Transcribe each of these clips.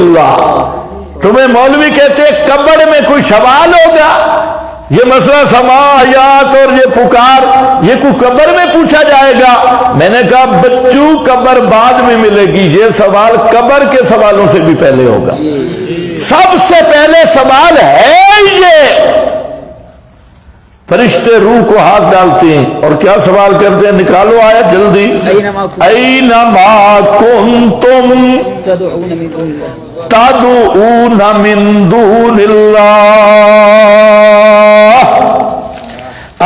اللہ. تمہیں مولوی کہتے ہیں قبر میں کوئی سوال ہوگا؟ یہ مسئلہ سماعیات اور یہ پکار یہ کوئی قبر میں پوچھا جائے گا؟ میں نے کہا بچوں قبر بعد میں ملے گی، یہ سوال قبر کے سوالوں سے بھی پہلے ہوگا. سب سے پہلے سوال ہے یہ. فرشتے روح کو ہاتھ ڈالتے ہیں اور کیا سوال کرتے ہیں؟ نکالو آیت جلدی. اینما کنتم تدعون من دون اللہ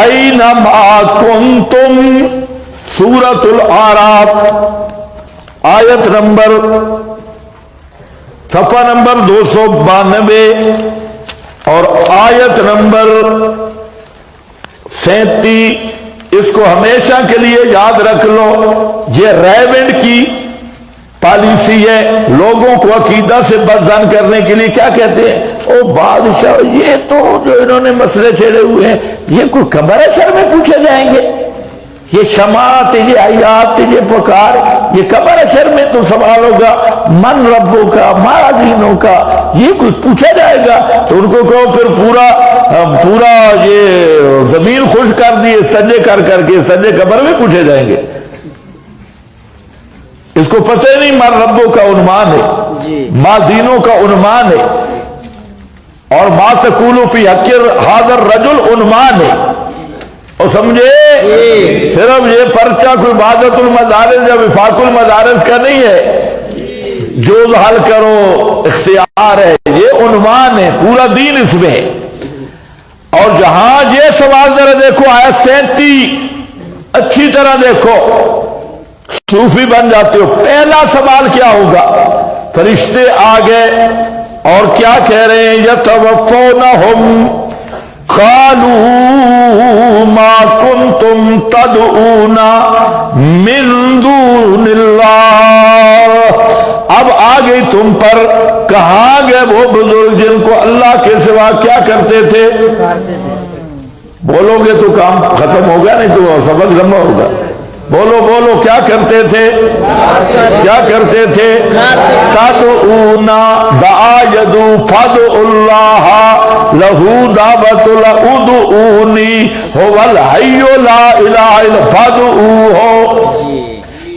اینما کنتم. سورۃ الاعراف آیت نمبر صفحہ نمبر 292 اور آیت نمبر 37. اس کو ہمیشہ کے لیے یاد رکھ لو. یہ ریونڈ کی پالیسی ہے. لوگوں کو عقیدہ سے بدظن کرنے کے لیے کیا کہتے ہیں؟ او بادشاہ یہ تو جو انہوں نے مسئلے چھیڑے ہوئے ہیں یہ کوئی قبر اثر میں پوچھے جائیں گے؟ یہ شماعت، یہ آیات، یہ پکار یہ قبر اثر میں تو سوال ہوگا. من ربوں کا، ما دینوں کا، یہ کوئی پوچھا جائے گا؟ تو ان کو کہو پھر پورا یہ زمین خوش کر دیے سجدے کر کے، سجدے قبر میں پوچھے جائیں گے. اس کو پتہ نہیں من ربوں کا عنوان ہے، ما دینوں کا عنوان ہے، اور ما تقولو فی حق ھذا الرجل عنوان ہے. اور سمجھے صرف یہ پرچہ کوئی عبادت المدارس یا وفاق المدارس کا نہیں ہے جو حل کرو اختیار ہے، یہ عنوان ہے، پورا دین اس میں ہے. اور جہاں یہ سوال ذرا دیکھو آیت 37 اچھی طرح دیکھو، صوفی بن جاتے ہو. پہلا سوال کیا ہوگا؟ فرشتے آگئے اور کیا کہہ رہے ہیں؟ یتوفونہم قالوا ما کنتم تدعون من دون اللہ. اب آ گئی تم پر، کہاں گئے وہ بزرگ جن کو اللہ کے سوا کیا کرتے تھے؟ بولو گے تو کام ختم ہوگا، نہیں تو سبق لمبا ہوگا. بولو کیا کرتے تھے؟ کیا کرتے تھے؟ تدعون دعا یدو فدعوا اللہ لہو دعوت ادعونی هو الحی لا الہ الا فدعوہ.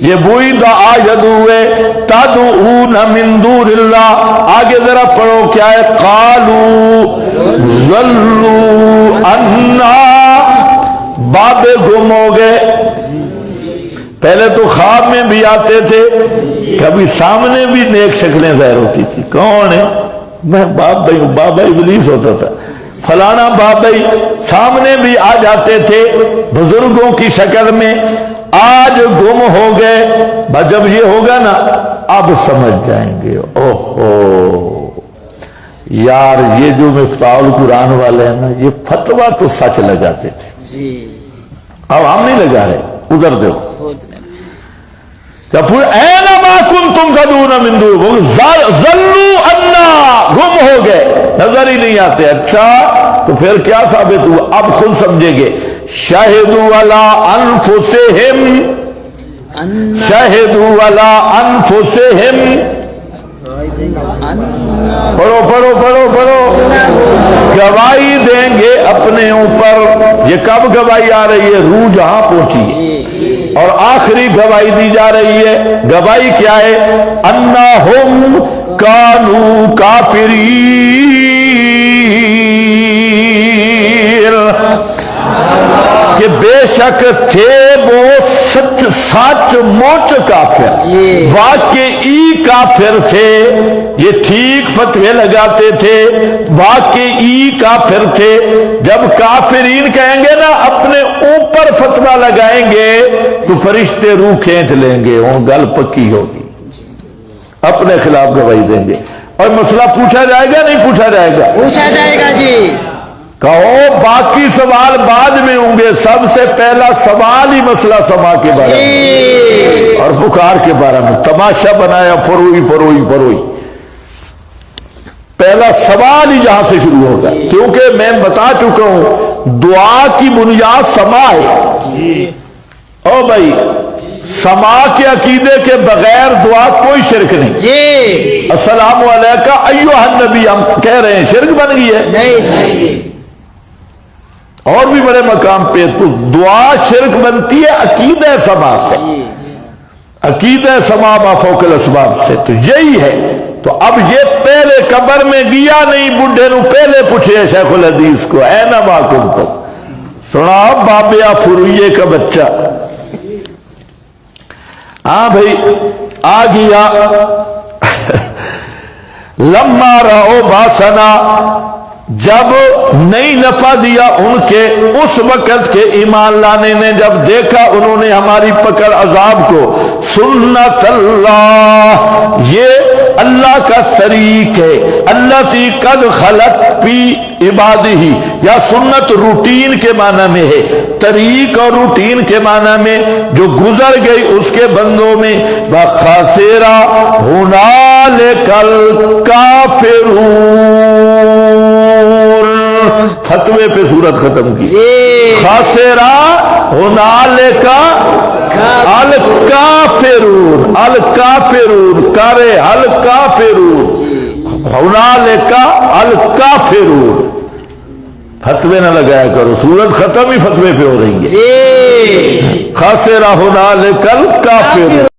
یہ وہی دعا یدو ہے تدعون من دون اللہ. آگے ذرا پڑھو کیا ہے؟ قالوا ضلوا عنا، بابے گم ہو گئے. پہلے تو خواب میں بھی آتے تھے، کبھی سامنے بھی نیک شکلیں ظاہر ہوتی تھی. کون ہے؟ میں باپ بھائی ہوں. بابا ابلیس ہوتا تھا، فلانا باپ بھائی سامنے بھی آ جاتے تھے بزرگوں کی شکل میں. آج گم ہو گئے. جب یہ ہوگا نا اب سمجھ جائیں گے. اوہو یار یہ جو مفتاح القرآن والے ہیں نا یہ فتویٰ تو سچ لگاتے تھے، اب ہم نہیں لگا رہے. ادھر دیکھو اینما کنتم تدعون من دون ضلوا عنا، گم ہو گئے، نظر ہی نہیں آتے. اچھا تو پھر کیا ثابت ہوا؟ اب خود سمجھیں گے. شہدوا علی انفسہم، شہدوا علی انفسہم. پڑھو گواہی دیں گے اپنے اوپر. یہ کب گواہی آ رہی ہے؟ روح جہاں پہنچی ہے. اور آخری گواہی دی جا رہی ہے. گواہی کیا ہے؟ انہم کانوا کافرین، کہ بے شک تھے وہ سچ مچ کافر، واقعی کافر تھے. یہ ٹھیک فتوے لگاتے تھے، واقعی کافر تھے. جب کافرین کہیں گے نا اپنے اوپر فتویٰ لگائیں گے تو فرشتے روح کھینچ لیں گے، وہ گل پکی ہوگی، اپنے خلاف گواہی دیں گے. اور مسئلہ پوچھا جائے گا نہیں پوچھا جائے گا؟ پوچھا جائے گا جی. کہو باقی سوال بعد میں ہوں گے، سب سے پہلا سوال ہی مسئلہ سما کے بارے میں اور پکار کے بارے میں. تماشا بنایا فروئی. پہلا سوال ہی یہاں سے شروع ہوگا، کیونکہ میں بتا چکا ہوں دعا کی بنیاد سما ہے. او بھائی سما کے عقیدے کے بغیر دعا کوئی شرک نہیں جی السلام علیکہ ایھا النبی ہم کہہ رہے ہیں شرک بن گئی ہے نہیں اور بھی بڑے مقام پہ تو دعا شرک بنتی ہے عقیدہ سما سے عقیدہ سما ما فوق الاسباب سے تو یہی ہے تو اب یہ پہلے قبر میں گیا نہیں بڈھے نو پہلے پوچھے شیخ الحدیث کو اے نما کنتم سنا بابیا فرویے کا بچہ ہاں بھئی آ گیا لما رہو باسنا جب نہیں نفع دیا ان کے اس وقت کے ایمان لانے نے جب دیکھا انہوں نے ہماری پکڑ عذاب کو سنت اللہ یہ اللہ کا طریق ہے اللہ تی قد خلق پی عبادی یا سنت روٹین کے معنی میں ہے طریق اور روٹین کے معنی میں جو گزر گئی اس کے بندوں میں بخاسرا ہنالک الکافرون فتوے پہ صورت ختم کی خاسرا ہنالک الکافرون الکافرون کرے الکافرون ہنالک الکافرون فتوے نہ لگایا کرو صورت ختم ہی فتوے پہ ہو رہی ہے خاسرا ہنالک الکافرون